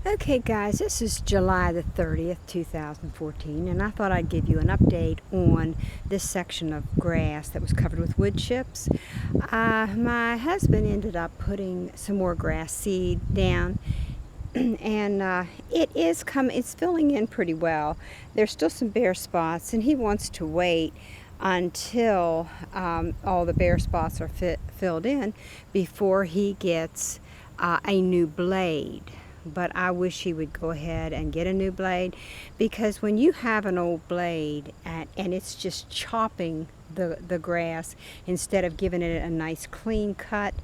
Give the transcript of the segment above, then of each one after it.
Okay guys, this is July the 30th, 2014, and I thought I'd give you an update on this section of grass that was covered with wood chips. My husband ended up putting some more grass seed down, and it's filling in pretty well. There's still some bare spots, and he wants to wait until all the bare spots are filled in before he gets a new blade. But I wish he would go ahead and get a new blade, because when you have an old blade and it's just chopping the grass instead of giving it a nice clean cut,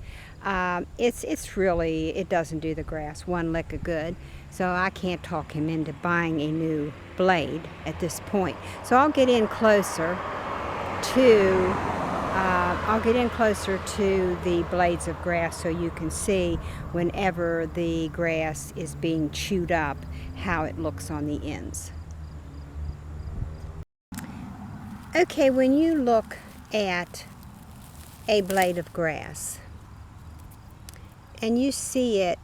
it doesn't do the grass one lick of good. So I can't talk him into buying a new blade at this point. So I'll get in closer to the blades of grass so you can see whenever the grass is being chewed up how it looks on the ends. Okay, when you look at a blade of grass and you see it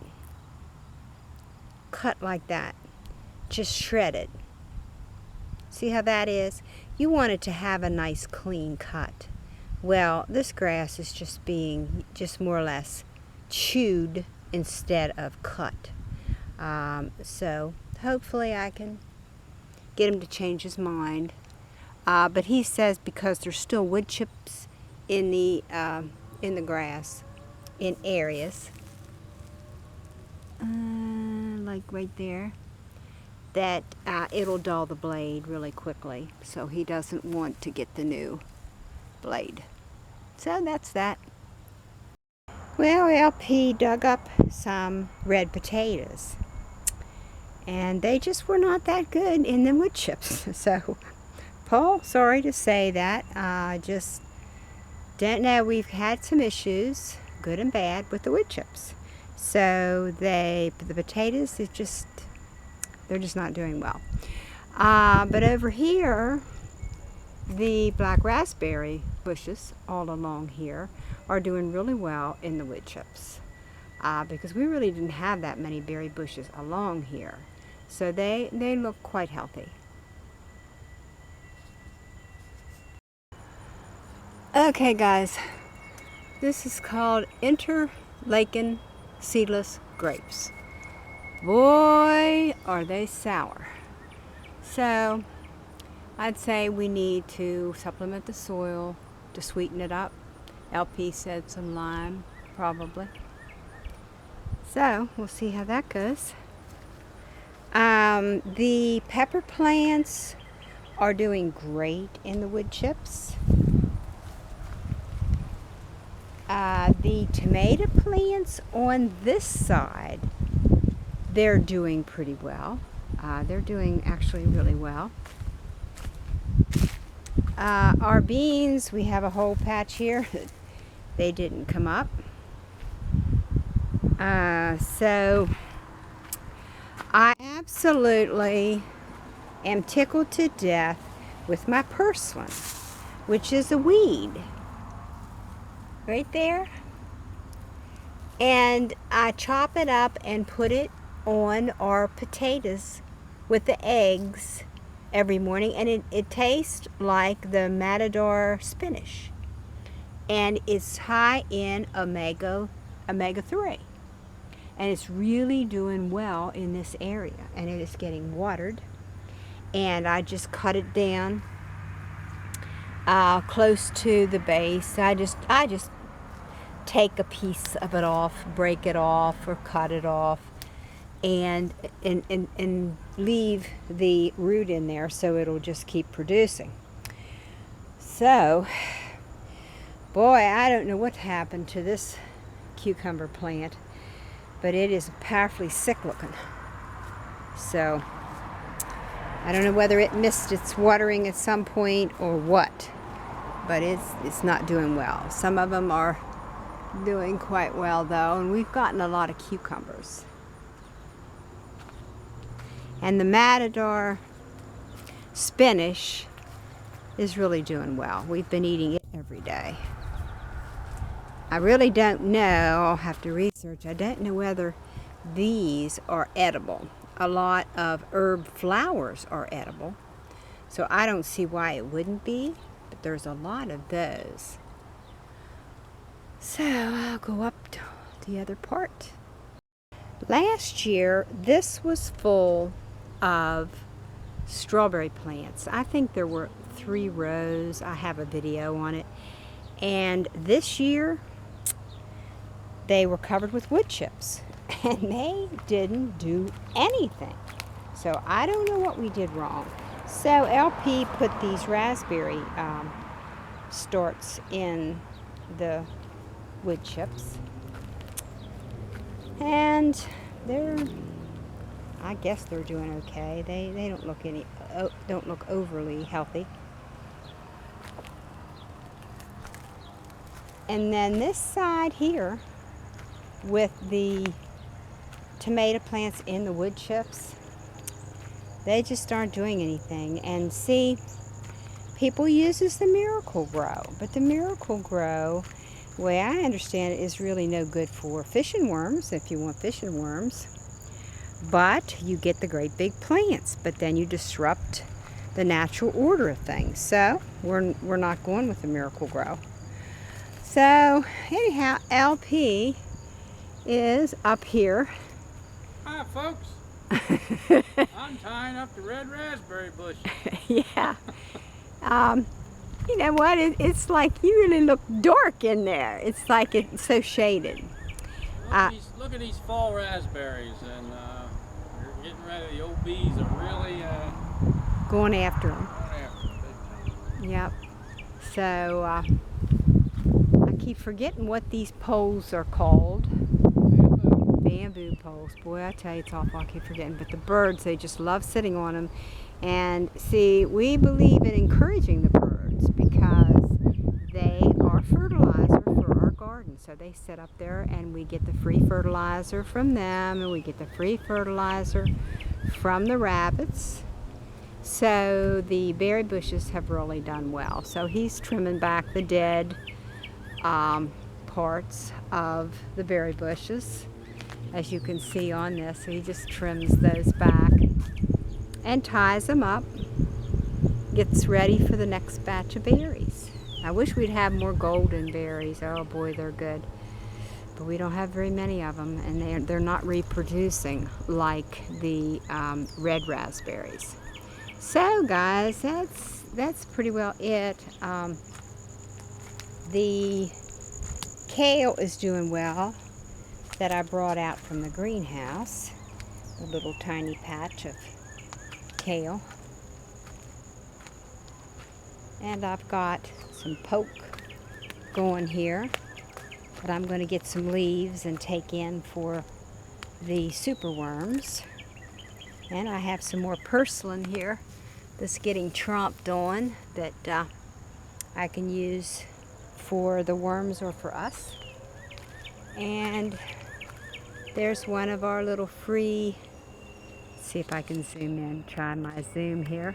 cut like that, just shredded, see how that is? You want it to have a nice clean cut. Well, this grass is just more or less chewed instead of cut. So hopefully I can get him to change his mind. But he says because there's still wood chips in the grass in areas, like right there, that it'll dull the blade really quickly. So he doesn't want to get the new blade. So that's that. Well, LP dug up some red potatoes, and they just were not that good in the wood chips. So, Paul, sorry to say that. Just don't know. We've had some issues, good and bad, with the wood chips. So the potatoes, they're just not doing well. But over here, the black raspberry bushes all along here are doing really well in the wood chips, because we really didn't have that many berry bushes along here. So they look quite healthy. Okay guys, this is called Interlaken seedless grapes. Boy, are they sour. So I'd say we need to supplement the soil to sweeten it up. LP said some lime, probably. So we'll see how that goes. The pepper plants are doing great in the wood chips. The tomato plants on this side, they're doing pretty well. They're doing actually really well. Our beans, we have a whole patch here. They didn't come up. So I absolutely am tickled to death with my purslane, which is a weed right there. And I chop it up and put it on our potatoes with the eggs every morning, and it tastes like the Matador spinach, and it's high in omega-3, and it's really doing well in this area, and it is getting watered. And I just cut it down close to the base. I just take a piece of it off, break it off, or cut it off, and leave the root in there so it'll just keep producing. So, boy, I don't know what happened to this cucumber plant, but it is powerfully sick looking. So, I don't know whether it missed its watering at some point or what, but it's not doing well. Some of them are doing quite well though, and we've gotten a lot of cucumbers. And the Matador spinach is really doing well. We've been eating it every day. I really don't know. I'll have to research. I don't know whether these are edible. A lot of herb flowers are edible. So I don't see why it wouldn't be, but there's a lot of those. So I'll go up to the other part. Last year, this was full of strawberry plants. I think there were 3 rows. I have a video on it. And this year, they were covered with wood chips. And they didn't do anything. So I don't know what we did wrong. So LP put these raspberry starts in the wood chips. And I guess they're doing okay. They don't look overly healthy. And then this side here with the tomato plants in the wood chips, they just aren't doing anything. And see, people uses the Miracle-Gro, but the Miracle-Gro, the way I understand it, is really no good for fishing worms if you want fishing worms. But you get the great big plants, but then you disrupt the natural order of things. So we're not going with the Miracle-Gro. So anyhow, LP is up here. Hi folks. I'm tying up the red raspberry bush. Yeah. You know what? It's like you really look dark in there. It's like it's so shaded. Look at these fall raspberries, and you're getting ready. The old bees are really Going after them. going after them big time. Yep. So I keep forgetting what these poles are called. Bamboo poles. Boy, I tell you, it's awful. I keep forgetting. But the birds, they just love sitting on them. And see, we believe in encouraging the birds because they are fertilizer for our garden. So they sit up there and we get the free fertilizer from them, and we get the free fertilizer from the rabbits. So the berry bushes have really done well. So he's trimming back the dead parts of the berry bushes, as you can see on this. So he just trims those back and ties them up, gets ready for the next batch of berries. I wish we'd have more golden berries. Oh boy, they're good. But we don't have very many of them, and they're not reproducing like the red raspberries. So guys, that's pretty well it. The kale is doing well that I brought out from the greenhouse. A little tiny patch of kale. And I've got some poke going here that I'm going to get some leaves and take in for the superworms. And I have some more purslane here that's getting tromped on that I can use for the worms or for us. And there's one of our little free, let's see if I can zoom in, try my zoom here.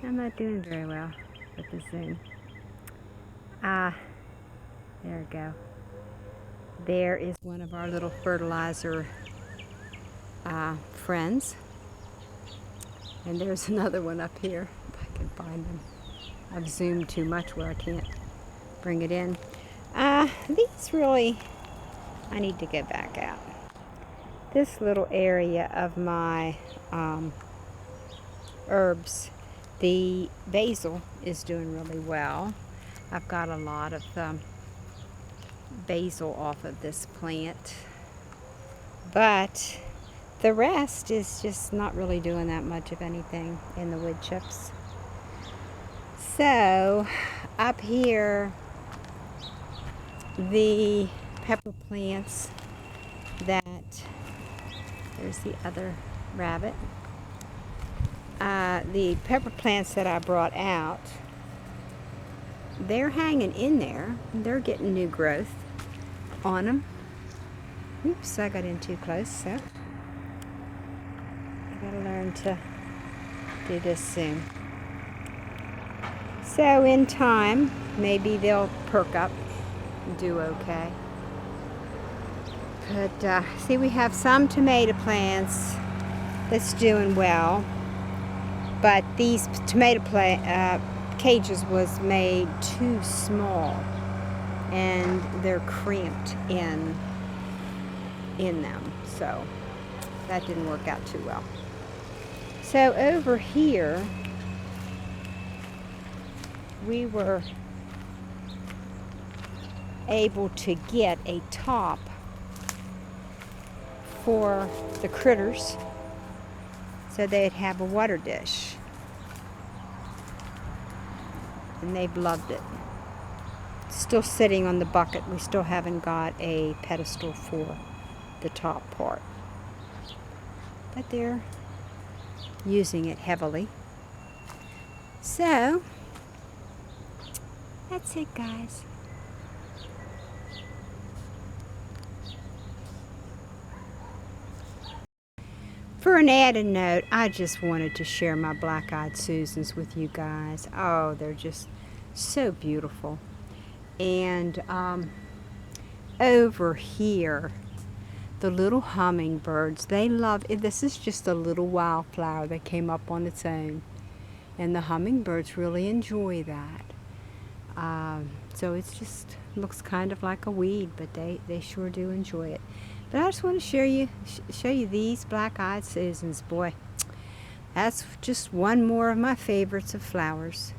I'm not doing very well with the zoom. There we go. There is one of our little fertilizer friends. And there's another one up here, if I can find them. I've zoomed too much where I can't bring it in. These really, I need to get back out. This little area of my herbs, the basil is doing really well. I've got a lot of basil off of this plant, but the rest is just not really doing that much of anything in the wood chips. So up here, the pepper plants that, there's the other rabbit. The pepper plants that I brought out, they're hanging in there. They're getting new growth on them. Oops, I got in too close, so I gotta learn to do this soon. So in time, maybe they'll perk up and do okay. But see, we have some tomato plants that's doing well, but these tomato cages was made too small, and they're cramped in them, so that didn't work out too well. So over here we were able to get a top for the critters so they'd have a water dish, and they've loved it. Still sitting on the bucket. We still haven't got a pedestal for the top part, but they're using it heavily. So that's it, guys. For an added note, I just wanted to share my black-eyed Susans with you guys. Oh, they're just so beautiful. And over here, the little hummingbirds, they love it. This is just a little wildflower that came up on its own, and the hummingbirds really enjoy that. So it's just looks kind of like a weed, but they sure do enjoy it. But I just want to show you these black-eyed Susans. Boy, that's just one more of my favorites of flowers.